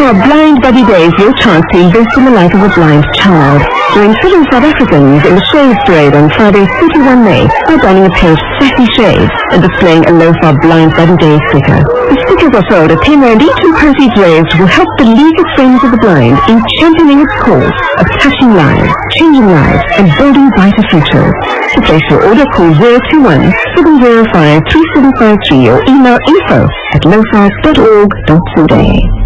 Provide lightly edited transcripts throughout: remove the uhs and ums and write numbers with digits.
For Blind Buddy Day is your chance to invest in the life of a blind child. Join 7 South Africans in the Shades Parade on Friday, 31 May by donning a pair of sassy shades and displaying a Lofa Blind Buddy Day sticker. The stickers are sold at 10 rand each, and proceeds raised will help the League of Friends of the Blind in championing its cause of touching lives, changing lives, and building brighter futures. To place your order, call 021 705 3753 or email info@lofa.org.za.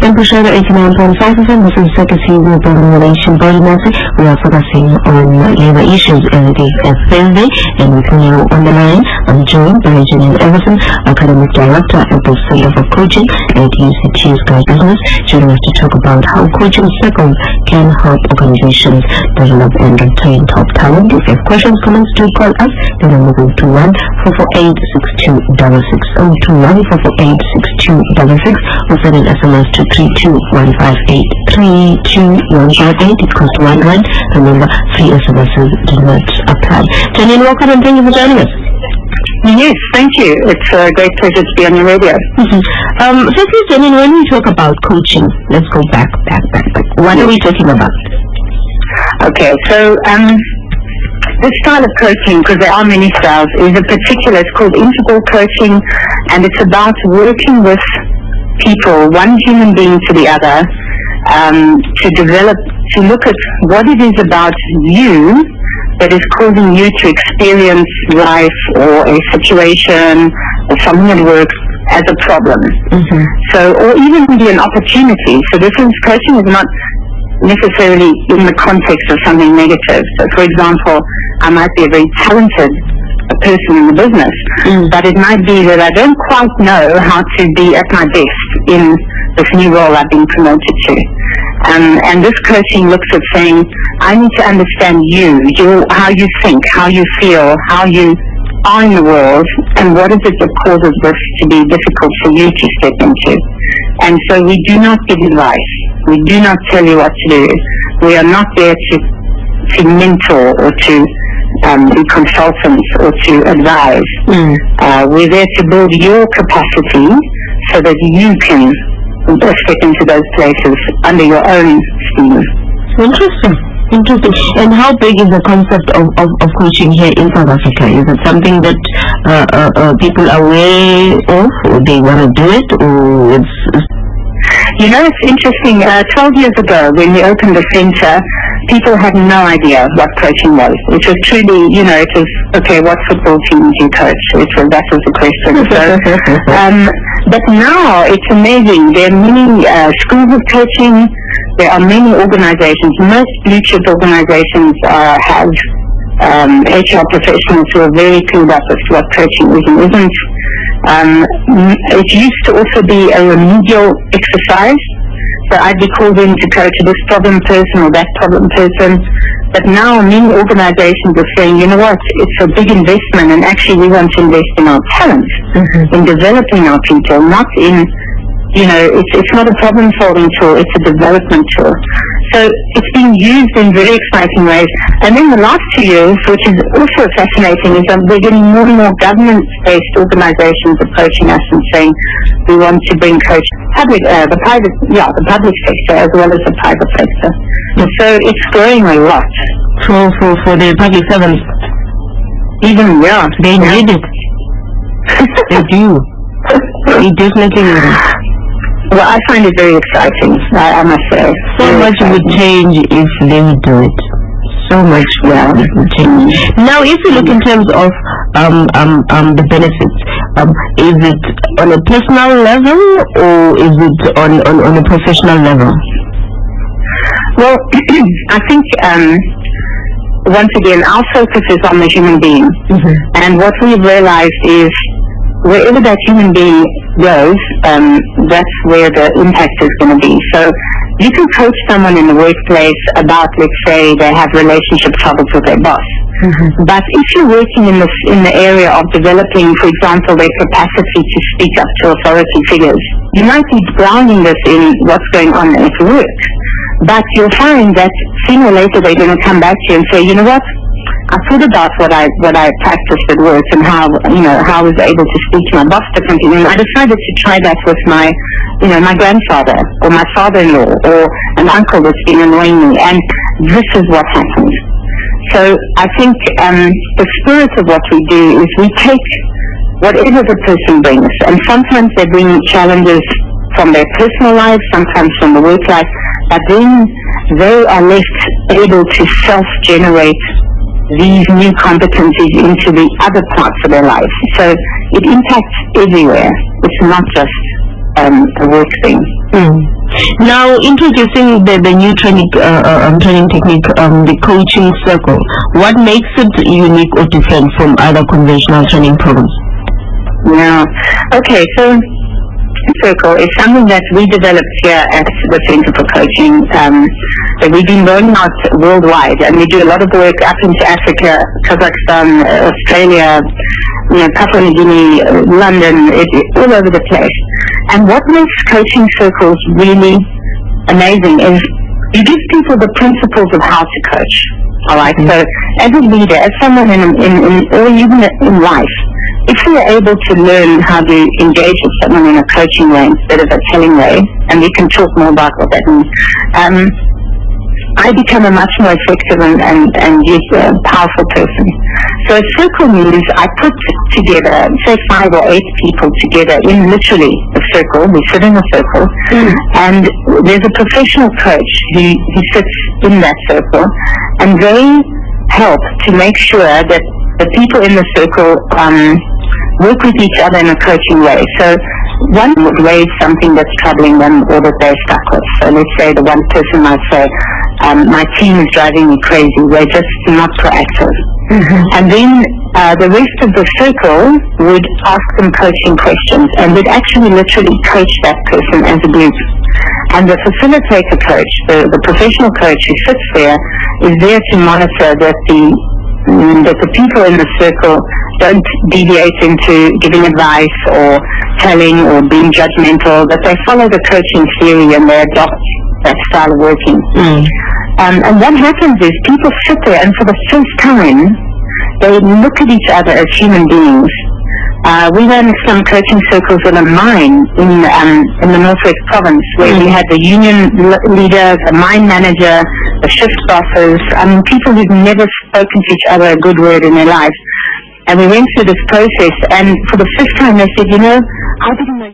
In Pushada 89.5%, this is Secretary of Building Relation Body Matter. We are focusing on labor issues every day at Thursday, and we can now on the line. I'm joined by Janine Everson, Academic Director at the Center for Coaching at UCT's Guide Business. Joining us to talk about how coaching circles can help organizations develop and retain top talent. If you have questions, comments, do call us. The number is 214486266 214486266 or send an SMS to 32158. 32158. It costs £1. Remember, free SMSs do not apply. Janine, welcome and thank you for joining us. Yes, thank you. It's a great pleasure to be on your radio. So please, Janine, when we talk about coaching, let's go back. What are we talking about? Okay, so this style of coaching, because there are many styles, is a particular, it's called integral coaching, and it's about working with people, one human being to the other, to look at what it is about you that is causing you to experience life or a situation or something at work as a problem. So, or even be an opportunity. So coaching is not necessarily in the context of something negative. So for example, I might be a very talented person in the business, but it might be that I don't quite know how to be at my best in this new role I've been promoted to. And this coaching looks at saying, I need to understand how you think, how you feel, how you are in the world, and what is it that causes this to be difficult for you to step into. And so we do not give advice. We do not tell you what to do. We are not there to mentor or to be consultants or to advise. We're there to build your capacity so that you can step into those places under your own steam. Interesting. And how big is the concept of coaching here in South Africa? Is it something that people are aware of, or they want to do it, or it's... You know, it's interesting. 12 years ago, when we opened the center, people had no idea what coaching was. It was truly, it was, okay, what football team do you coach? That was the question. So, but now it's amazing. There are many schools of coaching. There are many organizations. Most blue chip organizations have HR professionals who are very clued up as to what coaching is and isn't. It used to also be a remedial exercise. So I'd be called in to coach this problem person or that problem person. But now many organizations are saying, you know what, it's a big investment, and actually we want to invest in our talent, in developing our people, not in, it's not a problem-solving tool, it's a development tool. So it's being used in very exciting ways. And then the last 2 years, which is also fascinating, is that we're getting more and more government-based organizations approaching us and saying, we want to bring the public sector as well as the private sector. So it's growing a lot. For the public servants? Even, they need it. They do. They definitely need it. Well, I find it very exciting, I must say. So much would change if they would do it. So much would change. Now, if you look in terms of the benefits, is it on a personal level or is it on a professional level? Well, I think once again, our focus is on the human being. And what we've realized is wherever that human being goes, that's where the impact is going to be. So you can coach someone in the workplace about, let's say, they have relationship troubles with their boss. But if you're working in the area of developing, for example, their capacity to speak up to authority figures, you might be grounding this in what's going on at work. But you'll find that sooner or later they're going to come back to you and say, you know what, I thought about what I practiced at work and how I was able to speak to my boss differently. And I decided to try that with my grandfather or my father-in-law or an uncle that's been annoying me. And this is what happened. So I think the spirit of what we do is we take whatever the person brings, and sometimes they bring challenges from their personal life, sometimes from the work life, but then they are left able to self-generate these new competencies into the other parts of their life. So it impacts everywhere. It's not just a work thing. Now, introducing the new training technique, the coaching circle, what makes it unique or different from other conventional training programs? Yeah. Okay, so Circle is something that we developed here at the Center for Coaching that we've been rolling out worldwide, and we do a lot of work up into Africa, Kazakhstan, Australia, Papua New Guinea, London, all over the place. And what makes coaching circles really amazing is you give people the principles of how to coach. All right. So as a leader, as someone or even in life, if we are able to learn how to engage with someone in a coaching way instead of a telling way, and we can talk more about what that means, I become a much more effective and powerful person. So a circle means I put together, say 5 or 8 people together in literally a circle. We sit in a circle, and there's a professional coach who sits in that circle, and they help to make sure that the people in the circle work with each other in a coaching way. So one would raise something that's troubling them or that they're stuck with. So let's say the one person might say, my team is driving me crazy. They're just not proactive. And then the rest of the circle would ask them coaching questions and would actually literally coach that person as a group. And the facilitator coach, the professional coach who sits there, is there to monitor that the people in the circle don't deviate into giving advice or telling or being judgmental, that they follow the coaching theory and they adopt that style of working. And what happens is people sit there and for the first time they look at each other as human beings. We ran some coaching circles in a mine in the Northwest Province where we had the union leader, the mine manager, the shift bosses, people who've never spoken to each other a good word in their lives. And we went through this process, and for the first time they said, I didn't know